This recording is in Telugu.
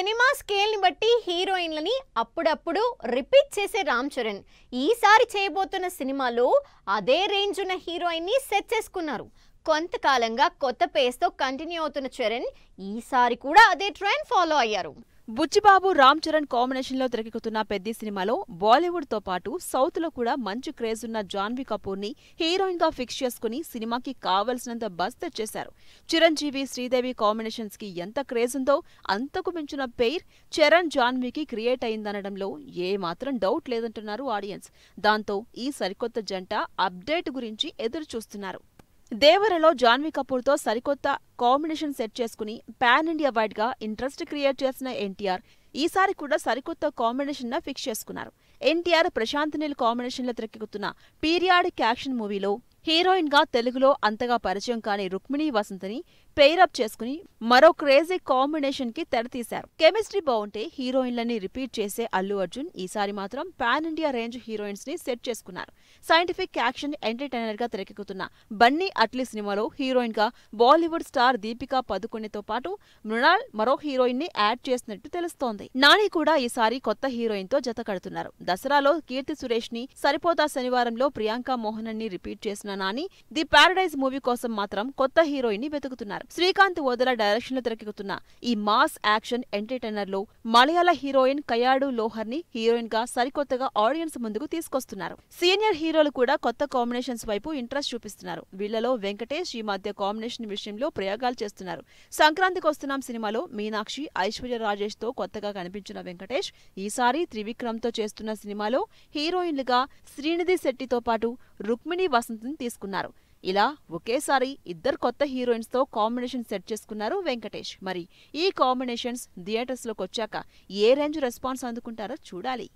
సినిమా స్కేల్ ని బట్టి హీరోయిన్లని అప్పుడప్పుడు రిపీట్ చేసే రామ్ చరణ్ ఈసారి చేయబోతున్న సినిమాలో అదే రేంజ్ ఉన్న హీరోయిన్ ని సెట్ చేసుకున్నారు. కొంతకాలంగా కొత్త పేస్ తో కంటిన్యూ అవుతున్న చరణ్ ఈసారి కూడా అదే ట్రెండ్ ఫాలో అయ్యారు. బుచ్చిబాబు రామ్ చరణ్ కాంబినేషన్ లో తెరకెక్కుతున్న పెద్ది సినిమాలో బాలీవుడ్ తో పాటు సౌత్ లో కూడా మంచి క్రేజ్ ఉన్న జాన్వీ కపూర్ ని హీరోయిన్ గా ఫిక్స్ చేసుకుని సినిమాకి కావలసినంత బజ్ తెచ్చేశారు. చిరంజీవి శ్రీదేవి కాంబినేషన్స్ కి ఎంత క్రేజ్ ఉందో అంతకు మించిన పెయిర్ చరణ్ జాన్వీకి క్రియేట్ అయిందనడంలో ఏ మాత్రం డౌట్ లేదంటున్నారు ఆడియన్స్. దాంతో ఈ సరికొత్త జంట అప్డేట్ గురించి ఎదురు చూస్తున్నారు. దేవరలో జాన్వీ కపూర్ తో సరికొత్త కాంబినేషన్ సెట్ చేసుకుని పాన్ ఇండియా వైడ్ గా ఇంట్రెస్ట్ క్రియేట్ చేసిన ఎన్టీఆర్ ఈసారి కూడా సరికొత్త కాంబినేషన్ ను ఫిక్స్ చేసుకున్నారు. ఎన్టీఆర్ ప్రశాంత్ నీల్ కాంబినేషన్ లో తెరకెక్కుతున్న పీరియాడిక్ యాక్షన్ మూవీలో హీరోయిన్ గా తెలుగులో అంతగా పరిచయం కాని రుక్మిణీ వసంతని పెయిరప్ చేసుకుని మరో క్రేజీ కాంబినేషన్ కి తెరతీశారు. కెమిస్ట్రీ బాగుంటే హీరోయిన్లని రిపీట్ చేసే అల్లు అర్జున్ ఈసారి మాత్రం పాన్ ఇండియా రేంజ్ హీరోయిన్స్ ని సెట్ చేసుకున్నారు. సైంటిఫిక్ యాక్షన్ ఎంటర్టైనర్ గా తెరకెక్కుతున్న బన్నీ అట్లీ సినిమాలో హీరోయిన్ గా బాలీవుడ్ స్టార్ దీపికా పదుకొణెతో పాటు మృణాల్ మరో హీరోయిన్ ని యాడ్ చేసినట్టు తెలుస్తోంది. నాని కూడా ఈసారి కొత్త హీరోయిన్ తో జత కడుతున్నారు. దసరాలో కీర్తి సురేష్ ని, సరిపోతా శనివారంలో ప్రియాంక మోహన్ ని రిపీట్ చేసిన నాని ది పారడైజ్ మూవీ కోసం మాత్రం కొత్త హీరోయిన్ ని వెతుకుతున్నారు. శ్రీకాంత్ ఓదెల డైరెక్షన్ లో తెరకెక్కుతున్న ఈ మాస్ యాక్షన్ ఎంటర్టైనర్ లో మలయాళ హీరోయిన్ కయాడు లోహర్ ని హీరోయిన్ గా సరికొత్తగా ఆడియన్స్ ముందుకు తీసుకొస్తున్నారు. సీనియర్ హీరోలు కూడా కొత్త కాంబినేషన్స్ వైపు ఇంట్రెస్ట్ చూపిస్తున్నారు. వీళ్లలో వెంకటేష్ ఈ మధ్య కాంబినేషన్ విషయంలో ప్రయోగాలు చేస్తున్నారు. సంక్రాంతికి వస్తున్నాం సినిమాలో మీనాక్షి, ఐశ్వర్య రాజేష్ తో కొత్తగా కనిపించిన వెంకటేష్ ఈసారి త్రివిక్రమ్ తో చేస్తున్న సినిమాలో హీరోయిన్లుగా శ్రీనిధి శెట్టితో పాటు రుక్మిణీ వసంత్ ని తీసుకున్నారు. ఇలా ఒకేసారి ఇద్దరు కొత్త హీరోయిన్స్ తో కాంబినేషన్ సెట్ చేసుకున్నారు వెంకటేష్. మరి ఈ కాంబినేషన్స్ థియేటర్స్ లోకి వచ్చాక ఏ రేంజ్ రెస్పాన్స్ అందుకుంటారో చూడాలి.